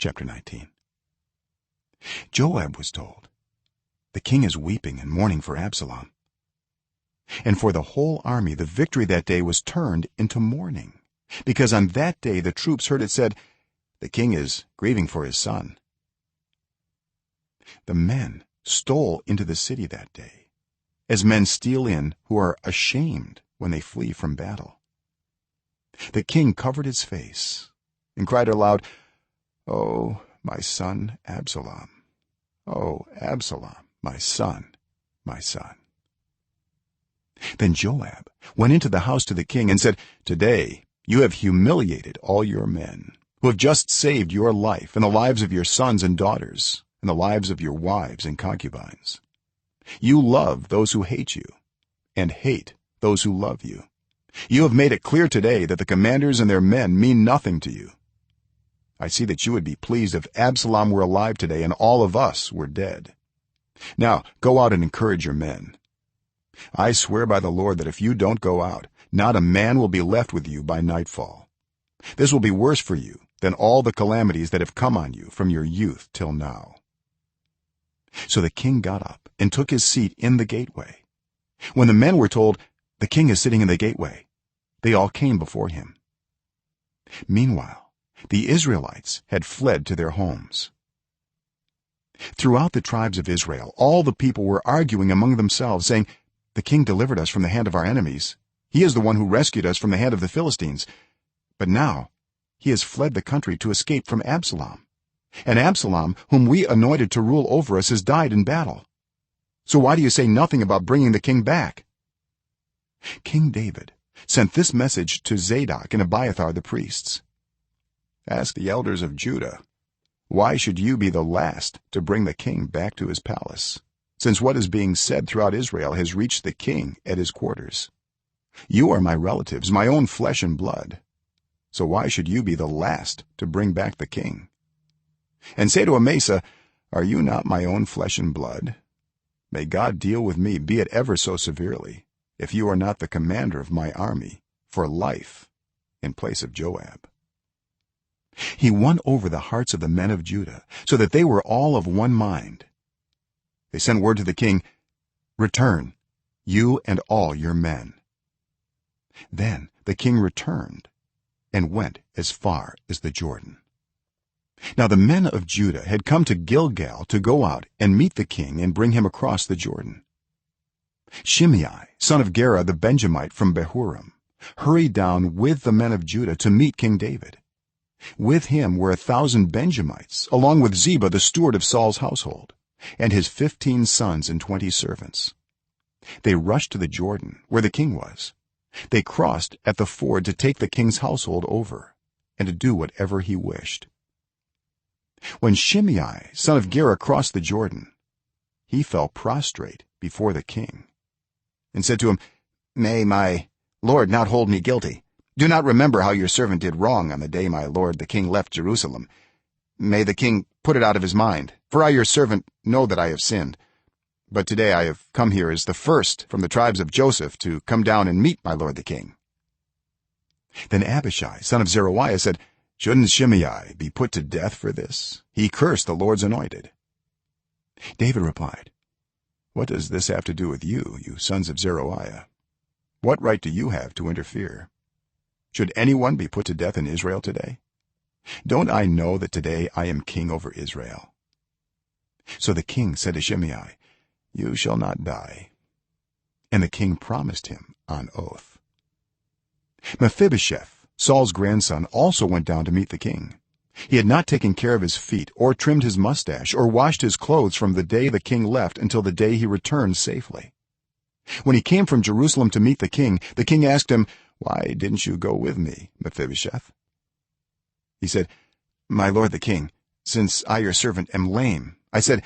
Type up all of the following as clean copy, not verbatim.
chapter 19. Joab was told, the king is weeping and mourning for Absalom. And for the whole army the victory that day was turned into mourning, because on that day the troops heard it said, the king is grieving for his son. The men stole into the city that day, as men steal in who are ashamed when they flee from battle. The king covered his face and cried aloud, "Oh, my son Absalom! Oh, Absalom, my son, my son!" Then Joab went into the house to the king and said, "Today you have humiliated all your men who have just saved your life and the lives of your sons and daughters and the lives of your wives and concubines. You love those who hate you and hate those who love you. You have made it clear today that the commanders and their men mean nothing to you. I see that you would be pleased if Absalom were alive today and all of us were dead. Now go out and encourage your men. I swear by the Lord that if you don't go out, not a man will be left with you by nightfall. This will be worse for you than all the calamities that have come on you from your youth till now." So the king got up and took his seat in the gateway. When the men were told, "The king is sitting in the gateway," they all came before him. Meanwhile the Israelites had fled to their homes. Throughout the tribes of Israel all the people were arguing among themselves, saying, "The king delivered us from the hand of our enemies. He is the one who rescued us from the hand of the Philistines. But now he has fled the country to escape from Absalom. And Absalom, whom we anointed to rule over us, has died in battle. So why do you say nothing about bringing the king back?" King David sent this message to Zadok and Abiathar the priests: "Ask the elders of Judah, why should you be the last to bring the king back to his palace, since what is being said throughout Israel has reached the king at his quarters? You are my relatives, my own flesh and blood, so why should you be the last to bring back the king? And say to Amasa, are you not my own flesh and blood? May God deal with me, be it ever so severely, if you are not the commander of my army for life in place of Joab." He won over the hearts of the men of Judah, so that they were all of one mind. They sent word to the king, "Return, you and all your men." Then the king returned and went as far as the Jordan. Now the men of Judah had come to Gilgal to go out and meet the king and bring him across the Jordan. Shimei, son of Gera the Benjamite from Bahurim, hurried down with the men of Judah to meet King David. With him were 1,000 Benjamites, along with Ziba the steward of Saul's household, and his 15 sons and 20 servants. They rushed to the Jordan where the king was. They crossed at the ford to take the king's household over and to do whatever he wished. When Shimei, son of Gera, crossed the Jordan, he fell prostrate before the king and said to him, "May my lord not hold me guilty. Do not remember how your servant did wrong on the day my lord the king left Jerusalem. May the king put it out of his mind, for I your servant know that I have sinned. But today I have come here as the first from the tribes of Joseph to come down and meet my lord the king." Then Abishai, son of Zeruiah, said, "Shouldn't Shimei be put to death for this? He cursed the Lord's anointed." David replied, "What does this have to do with you, you sons of Zeruiah? What right do you have to interfere? Should anyone be put to death in Israel today? Don't I know that today I am king over Israel?" So the king said to Shimei, "You shall not die." And the king promised him on oath. Mephibosheth, Saul's grandson, also went down to meet the king. He had not taken care of his feet or trimmed his mustache or washed his clothes from the day the king left until the day he returned safely. When he came from Jerusalem to meet the king asked him, "Why didn't you go with me, Mephibosheth?" He said, "My lord the king, since I your servant am lame, I said,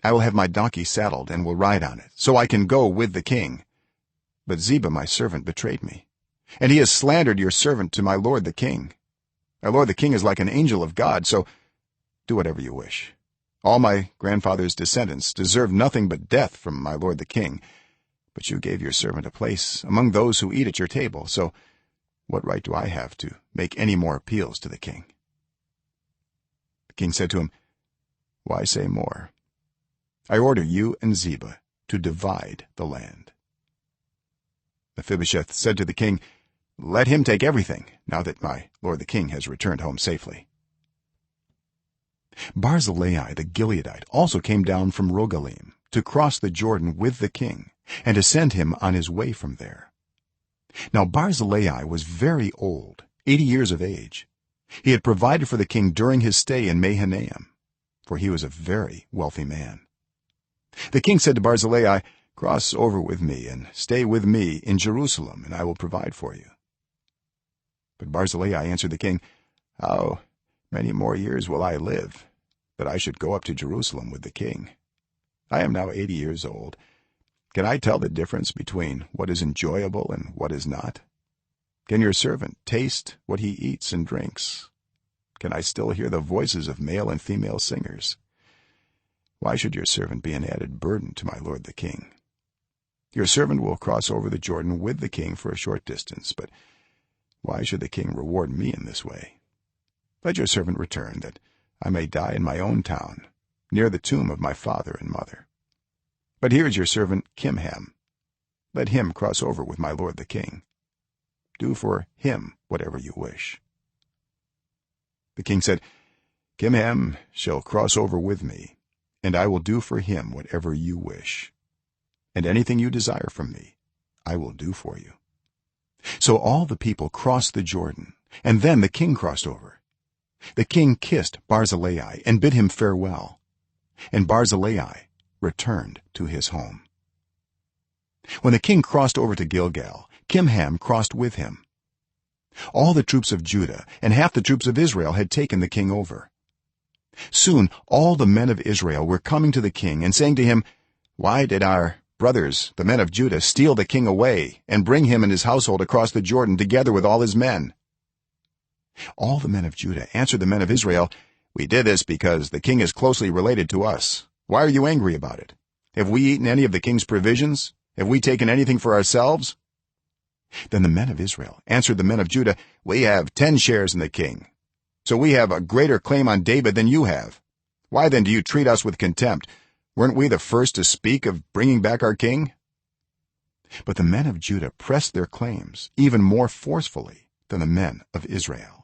I will have my donkey saddled and will ride on it, so I can go with the king. But Ziba my servant betrayed me, and he has slandered your servant to my lord the king. My lord the king is like an angel of God, so do whatever you wish. All my grandfather's descendants deserve nothing but death from my lord the king, but you gave your servant a place among those who eat at your table, so what right do I have to make any more appeals to the king?" The king said to him, "Why say more? I order you and Ziba to divide the land." Mephibosheth said to the king, "Let him take everything, now that my lord the king has returned home safely." Barzillai the Gileadite also came down from Rogelim to cross the Jordan with the king and to send him on his way from there. Now Barzillai was very old, 80 years of age. He had provided for the king during his stay in Mahanaim, for he was a very wealthy man. The king said to Barzillai, "Cross over with me and stay with me in Jerusalem, and I will provide for you." But Barzillai answered the king, "How many more years will I live, that I should go up to Jerusalem with the king? I am now 80 years old. Can I tell the difference between what is enjoyable and what is not? Can your servant taste what he eats and drinks? Can I still hear the voices of male and female singers? Why should your servant be an added burden to my lord the king? Your servant will cross over the Jordan with the king for a short distance, but why should the king reward me in this way? Let your servant return, that I may die in my own town, near the tomb of my father and mother. But here is your servant Kimham. Let him cross over with my lord the king. Do for him whatever you wish." The king said, "Kimham shall cross over with me, and I will do for him whatever you wish, and anything you desire from me I will do for you." So all the people crossed the Jordan, and then the king crossed over. The king kissed Barzillai and bid him farewell, and Barzillai returned to his home. When the king crossed over to Gilgal, Kimham crossed with him. All the troops of Judah and half the troops of Israel had taken the king over. Soon all the men of Israel were coming to the king and saying to him, "Why did our brothers the men of Judah steal the king away and bring him and his household across the Jordan together with all his men?" All the men of Judah answered the men of Israel, "We did this because the king is closely related to us. Why are you angry about it? Have we eaten any of the king's provisions? Have we taken anything for ourselves?" Then the men of Israel answered the men of Judah, "We have 10 shares in the king, so we have a greater claim on David than you have. Why then do you treat us with contempt? Weren't we the first to speak of bringing back our king?" But the men of Judah pressed their claims even more forcefully than the men of Israel.